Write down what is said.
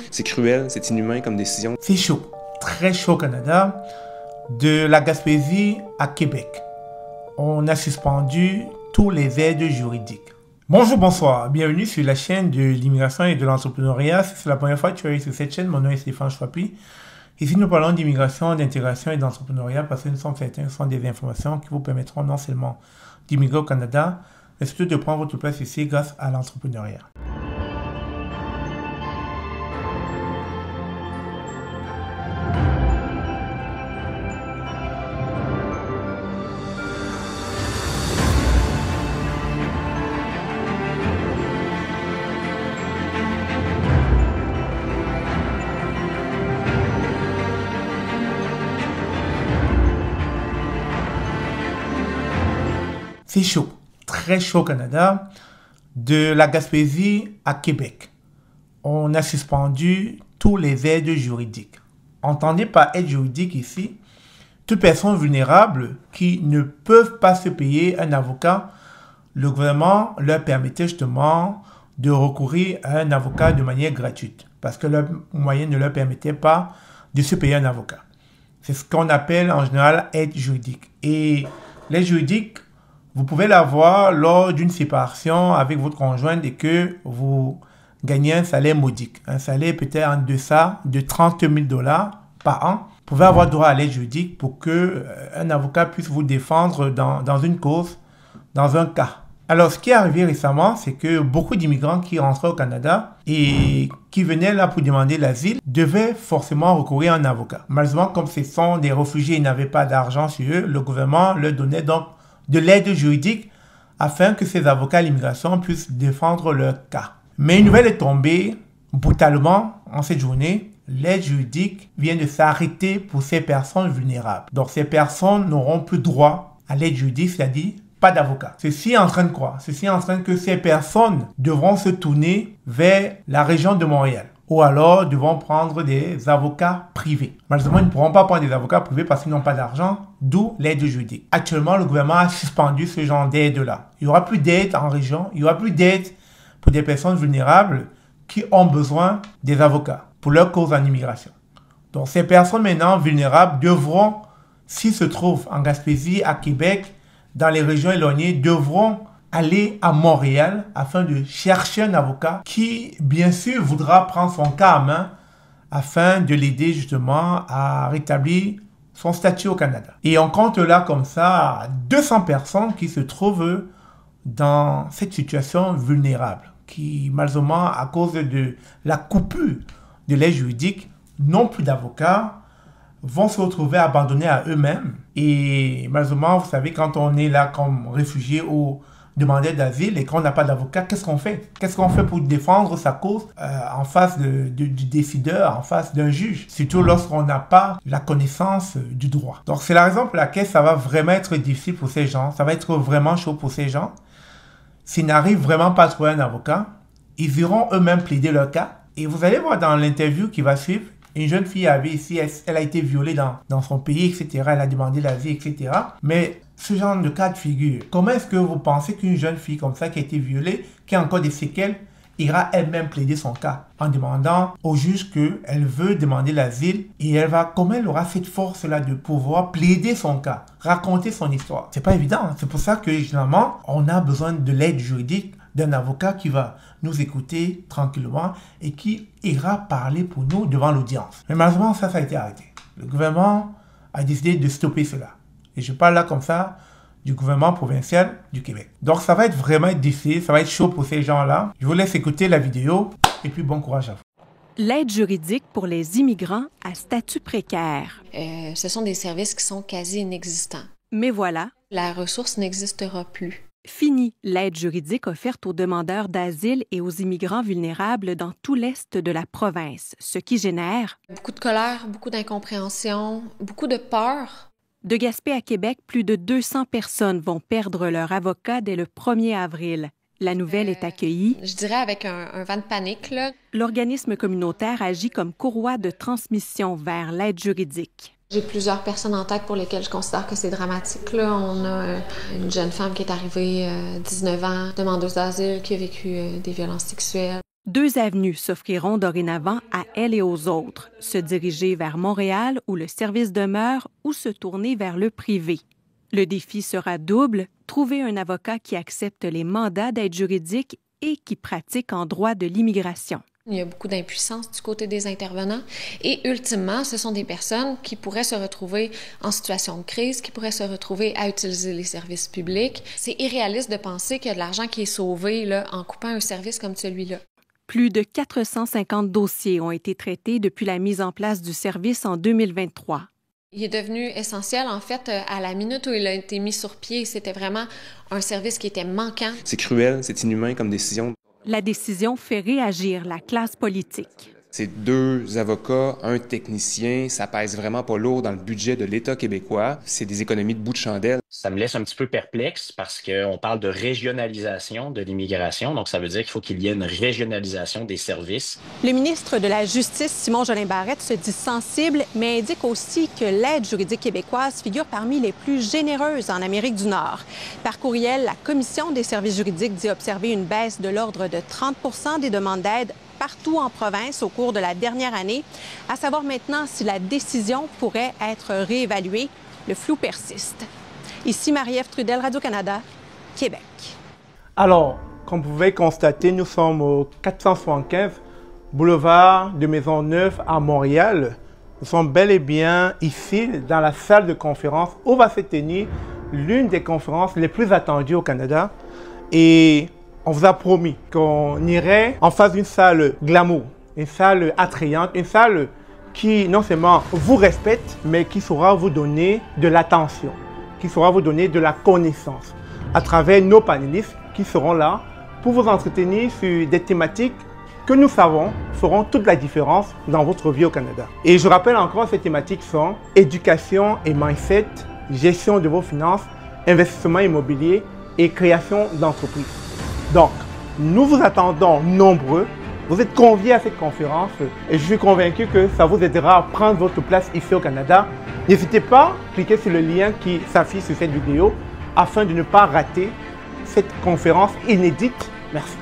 C'est cruel, c'est inhumain comme décision. C'est chaud, très chaud au Canada. De la Gaspésie à Québec, on a suspendu tous les aides juridiques. Bonjour, bonsoir, bienvenue sur la chaîne de l'immigration et de l'entrepreneuriat. Si c'est la première fois que tu arrives sur cette chaîne, mon nom est Stéphane Chouapi. Ici, nous parlons d'immigration, d'intégration et d'entrepreneuriat parce que nous sommes certains, ce sont des informations qui vous permettront non seulement d'immigrer au Canada, mais surtout de prendre votre place ici grâce à l'entrepreneuriat. C'est chaud, très chaud au Canada. De la Gaspésie à Québec, on a suspendu tous les aides juridiques. Entendez par aide juridique ici, toute personne vulnérable qui ne peuvent pas se payer un avocat, le gouvernement leur permettait justement de recourir à un avocat de manière gratuite parce que leurs moyens ne leur permettaient pas de se payer un avocat. C'est ce qu'on appelle en général aide juridique. Et l'aide juridique, vous pouvez l'avoir lors d'une séparation avec votre conjointe et que vous gagnez un salaire modique. Un salaire peut-être en deçà de 30 000 $ par an. Vous pouvez avoir droit à l'aide juridique pour qu'un avocat puisse vous défendre dans une cause, dans un cas. Alors, ce qui est arrivé récemment, c'est que beaucoup d'immigrants qui rentraient au Canada et qui venaient là pour demander l'asile devaient forcément recourir à un avocat. Malheureusement, comme ce sont des réfugiés, ils n'avaient pas d'argent sur eux, le gouvernement leur donnait donc de l'aide juridique afin que ces avocats à l'immigration puissent défendre leur cas. Mais une nouvelle est tombée brutalement en cette journée. L'aide juridique vient de s'arrêter pour ces personnes vulnérables. Donc ces personnes n'auront plus droit à l'aide juridique, c'est-à-dire pas d'avocat. Ceci est en train de quoi? Ceci est en train que ces personnes devront se tourner vers la région de Montréal ou alors devront prendre des avocats privés. Malheureusement, ils ne pourront pas prendre des avocats privés parce qu'ils n'ont pas d'argent, d'où l'aide juridique. Actuellement, le gouvernement a suspendu ce genre d'aide-là. Il n'y aura plus d'aide en région, il n'y aura plus d'aide pour des personnes vulnérables qui ont besoin des avocats pour leur cause en immigration. Donc, ces personnes maintenant vulnérables devront, s'ils se trouvent en Gaspésie, à Québec, dans les régions éloignées, devront aller à Montréal afin de chercher un avocat qui, bien sûr, voudra prendre son cas en main afin de l'aider justement à rétablir son statut au Canada. Et on compte là comme ça 200 personnes qui se trouvent dans cette situation vulnérable, qui malheureusement, à cause de la coupure de l'aide juridique, n'ont plus d'avocat, vont se retrouver abandonnés à eux-mêmes. Et malheureusement, vous savez, quand on est là comme réfugié ou demandeur d'asile et qu'on n'a pas d'avocat, qu'est-ce qu'on fait? Qu'est-ce qu'on fait pour défendre sa cause en face du décideur, en face d'un juge? Surtout lorsqu'on n'a pas la connaissance du droit. Donc c'est la raison pour laquelle ça va vraiment être difficile pour ces gens. Ça va être vraiment chaud pour ces gens. S'ils n'arrivent vraiment pas à trouver un avocat, ils iront eux-mêmes plaider leur cas. Et vous allez voir dans l'interview qui va suivre, une jeune fille avait ici, elle a été violée dans son pays, etc. Elle a demandé l'asile, etc. Mais ce genre de cas de figure, comment est-ce que vous pensez qu'une jeune fille comme ça qui a été violée, qui a encore des séquelles, ira elle-même plaider son cas en demandant au juge qu'elle veut demander l'asile et comment elle aura cette force-là de pouvoir plaider son cas, raconter son histoire? C'est pas évident. C'est pour ça que généralement, on a besoin de l'aide juridique d'un avocat qui va nous écouter tranquillement et qui ira parler pour nous devant l'audience. Mais malheureusement, ça a été arrêté. Le gouvernement a décidé de stopper cela. Et je parle là comme ça du gouvernement provincial du Québec. Donc ça va être vraiment difficile, ça va être chaud pour ces gens-là. Je vous laisse écouter la vidéo et puis bon courage à vous. L'aide juridique pour les immigrants à statut précaire. Ce sont des services qui sont quasi inexistants. Mais voilà. La ressource n'existera plus. Fini l'aide juridique offerte aux demandeurs d'asile et aux immigrants vulnérables dans tout l'est de la province, ce qui génère beaucoup de colère, beaucoup d'incompréhension, beaucoup de peur. De Gaspé à Québec, plus de 200 personnes vont perdre leur avocat dès le 1er avril. La nouvelle est accueillie. Je dirais avec un vent de panique, là. L'organisme communautaire agit comme courroie de transmission vers l'aide juridique. J'ai plusieurs personnes en tête pour lesquelles je considère que c'est dramatique. Là, on a une jeune femme qui est arrivée, 19 ans, demandeuse d'asile, qui a vécu des violences sexuelles. 2 avenues s'offriront dorénavant à elle et aux autres, se diriger vers Montréal où le service demeure ou se tourner vers le privé. Le défi sera double, trouver un avocat qui accepte les mandats d'aide juridique et qui pratique en droit de l'immigration. Il y a beaucoup d'impuissance du côté des intervenants et ultimement, ce sont des personnes qui pourraient se retrouver en situation de crise, qui pourraient se retrouver à utiliser les services publics. C'est irréaliste de penser qu'il y a de l'argent qui est sauvé là, en coupant un service comme celui-là. Plus de 450 dossiers ont été traités depuis la mise en place du service en 2023. Il est devenu essentiel, en fait, à la minute où il a été mis sur pied. C'était vraiment un service qui était manquant. C'est cruel, c'est inhumain comme décision. La décision fait réagir la classe politique. C'est 2 avocats, un technicien, ça pèse vraiment pas lourd dans le budget de l'État québécois. C'est des économies de bout de chandelle. Ça me laisse un petit peu perplexe parce qu'on parle de régionalisation de l'immigration. Donc, ça veut dire qu'il faut qu'il y ait une régionalisation des services. Le ministre de la Justice, Simon Jolin Barrette, se dit sensible, mais indique aussi que l'aide juridique québécoise figure parmi les plus généreuses en Amérique du Nord. Par courriel, la Commission des services juridiques dit observer une baisse de l'ordre de 30 % des demandes d'aide partout en province au cours de la dernière année. À savoir maintenant si la décision pourrait être réévaluée. Le flou persiste. Ici Marie-Ève Trudel, Radio-Canada, Québec. Alors, comme vous pouvez constater, nous sommes au 475 boulevard de Maisonneuve à Montréal. Nous sommes bel et bien ici dans la salle de conférence où va se tenir l'une des conférences les plus attendues au Canada. Et on vous a promis qu'on irait en face d'une salle glamour, une salle attrayante, une salle qui non seulement vous respecte, mais qui saura vous donner de l'attention, qui saura vous donner de la connaissance à travers nos panélistes qui seront là pour vous entretenir sur des thématiques que nous savons feront toute la différence dans votre vie au Canada. Et je rappelle encore, ces thématiques sont éducation et mindset, gestion de vos finances, investissement immobilier et création d'entreprises. Donc, nous vous attendons nombreux. Vous êtes conviés à cette conférence et je suis convaincu que ça vous aidera à prendre votre place ici au Canada. N'hésitez pas à cliquer sur le lien qui s'affiche sur cette vidéo afin de ne pas rater cette conférence inédite. Merci.